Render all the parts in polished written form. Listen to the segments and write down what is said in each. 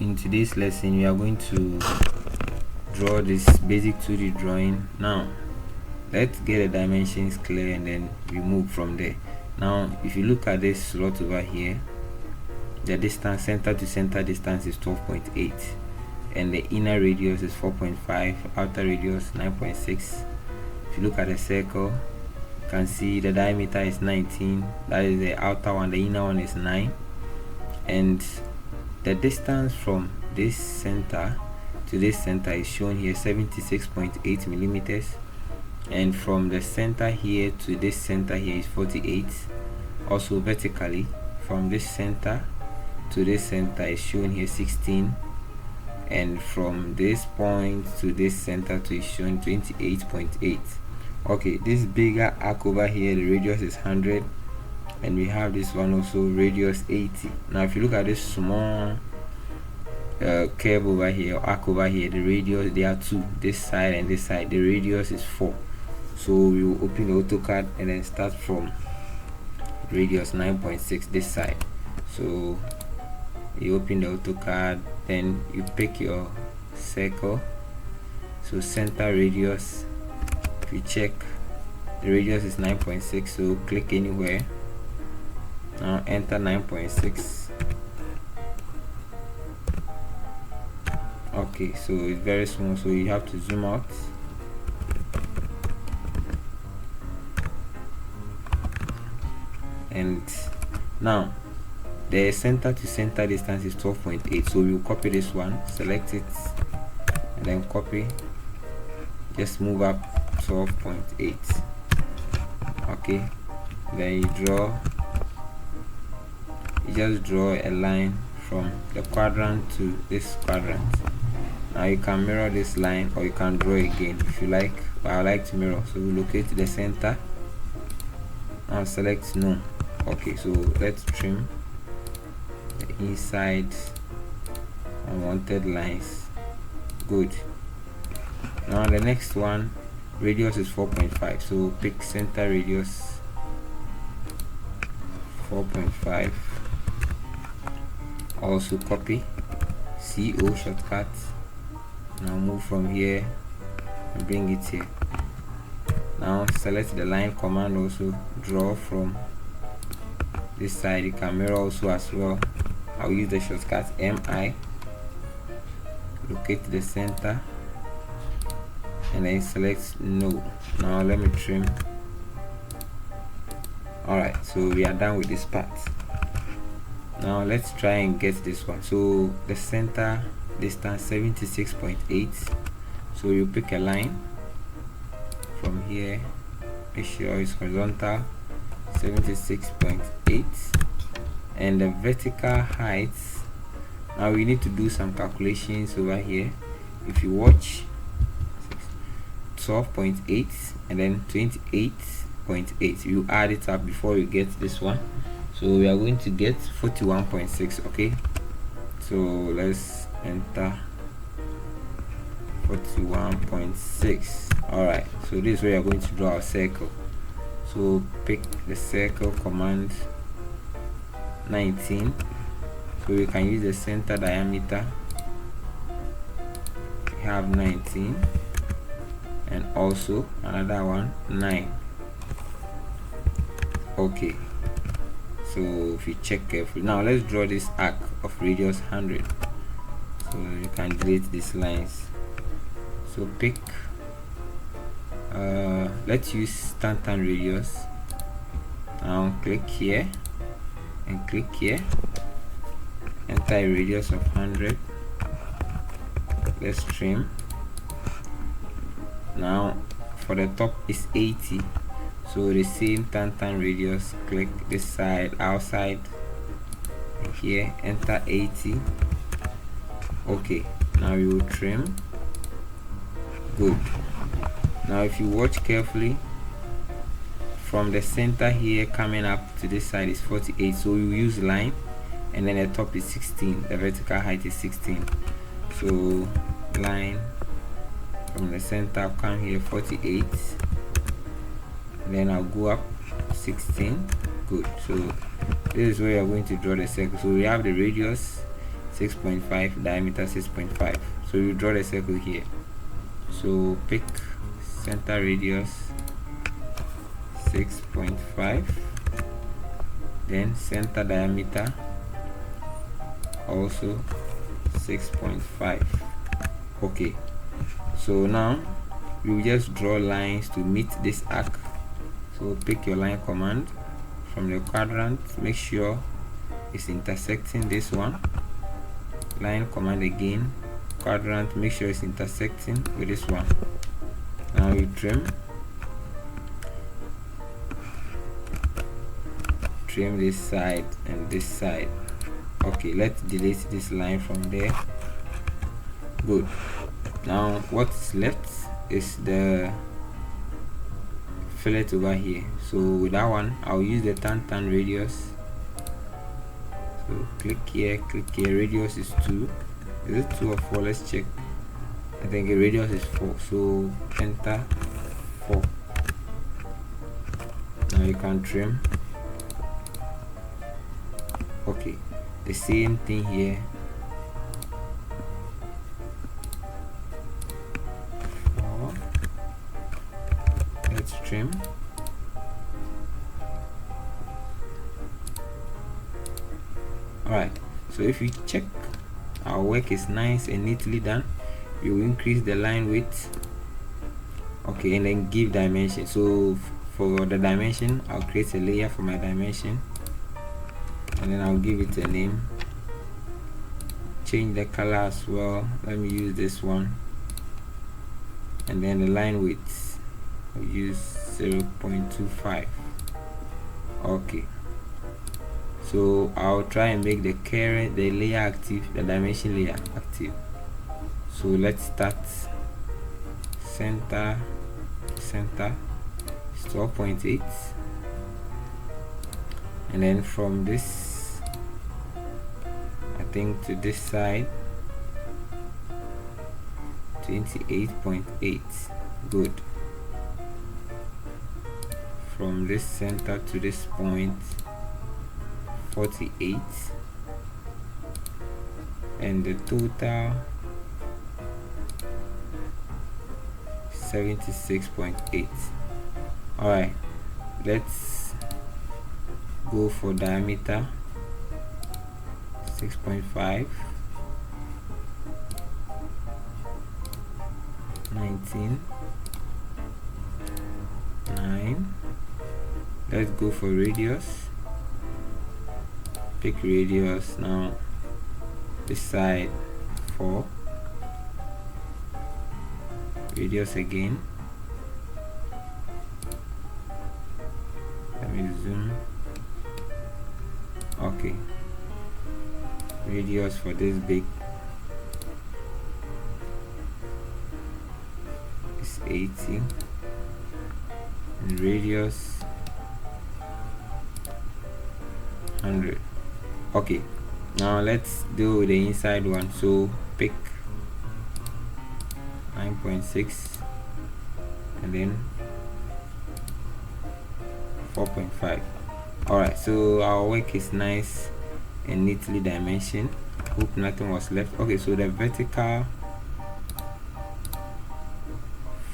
in today's lesson we are going to draw this basic 2D drawing. Now let's get the dimensions clear and then we move from there. Now if you look at this slot over here, the distance center to center distance is 12.8 and the inner radius is 4.5, outer radius 9.6. If you look at the circle, you can see the diameter is 19, that is the outer one, the inner one is 9, and the distance from this center to this center is shown here 76.8 millimeters, and from the center here to this center here is 48. Also vertically from this center to this center is shown here 16, and from this point to this center to is shown 28.8. okay, this bigger arc over here, the radius is 100, and we have this one also, radius 80. Now if you look at this small curve over here, or arc over here, the radius, there are two, this side and this side, the radius is 4. So we will open the AutoCAD and then start from radius 9.6 this side. So you open the AutoCAD, then you pick your circle, so center radius, if you check the radius is 9.6, so click anywhere. Now enter 9.6. okay, so it's very small, so you have to zoom out. And now the center to center distance is 12.8, so we'll copy this one, select it and then copy, just move up 12.8. okay, then you just draw a line from the quadrant to this quadrant. Now you can mirror this line or you can draw again if you like, but I like to mirror, so we locate the center and select no. okay, so let's trim the inside unwanted lines. good. Now the next one, radius is 4.5, so pick center radius 4.5, also copy CO shortcut. Now move from here and bring it here. Now select the line command, also draw from this side, you can mirror also as well. I'll use the shortcut MI, locate the center and then select no. Now let me trim. Alright, so we are done with this part. Now let's try and get this one. So the center distance 76.8, so you pick a line from here, make sure it's horizontal 76.8, and the vertical height, now we need to do some calculations over here. If you watch 12.8 and then 28.8, you add it up before you get this one, so we are going to get 41.6. okay, so let's enter 41.6. all right, so this is where we are going to draw our circle. So pick the circle command 19, so we can use the center diameter, we have 19, and also another one 9. okay, so if you check carefully, now let's draw this arc of radius 100, so you can delete these lines. So pick let's use tantan radius. Now click here and click here, enter a radius of 100. Let's trim. Now for the top is 80, so the same tantan radius, click this side, outside here, enter 80. okay, now you will trim. good. Now if you watch carefully, from the center here coming up to this side is 48, so you use line, and then the top is 16, the vertical height is 16, so line from the center, I'll come here 48, and then I'll go up 16. good. So this is where you're going to draw the circle. So we have the radius 6.5, diameter 6.5. So you draw the circle here. So pick center radius 6.5, then center diameter also 6.5. okay, so now you just draw lines to meet this arc. So pick your line command from the quadrant, make sure it's intersecting this one. Line command again, quadrant, make sure it's intersecting with this one. Now you trim this side and this side. Okay, let's delete this line from there. Good. Now what's left is the fillet over here. So with that one, I'll use the tan radius. So click here, radius is 2. Is it 2 or 4? Let's check. I think the radius is 4, so enter 4. Now you can trim. Okay, the same thing here. 4. Let's trim. Alright, so if you check, our work is nice and neatly done. You increase the line width, okay, and then give dimension. So for the dimension, I'll create a layer for my dimension, and then I'll give it a name. Change the color as well. Let me use this one, and then the line width, I'll use 0.25. okay, so I'll try and make the layer active, the dimension layer active. So let's start center is 12.8, and then from this, I think, to this side, 28.8. good. From this center to this point, 48, and the total 76.8. Alright, let's go for diameter 6.5, 19, 9. Let's go for radius. Pick radius. Now this side 4, radius again. Let me zoom. Okay, radius for this big is 80, and radius 100. Okay, now let's do with the inside one. So pick 9.6 and then 4.5. Alright, so our work is nice and neatly dimensioned. Hope nothing was left. Okay, so the vertical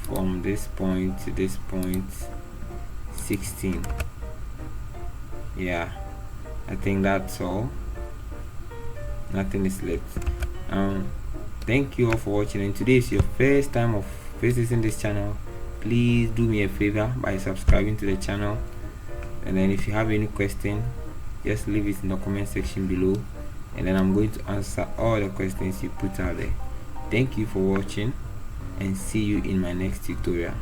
from this point to this point, 16. Yeah, I think that's all. Nothing is left. Thank you all for watching, and today is your first time of visiting this channel. Please do me a favor by subscribing to the channel, and then if you have any question, just leave it in the comment section below, and then I'm going to answer all the questions you put out there. Thank you for watching, and see you in my next tutorial.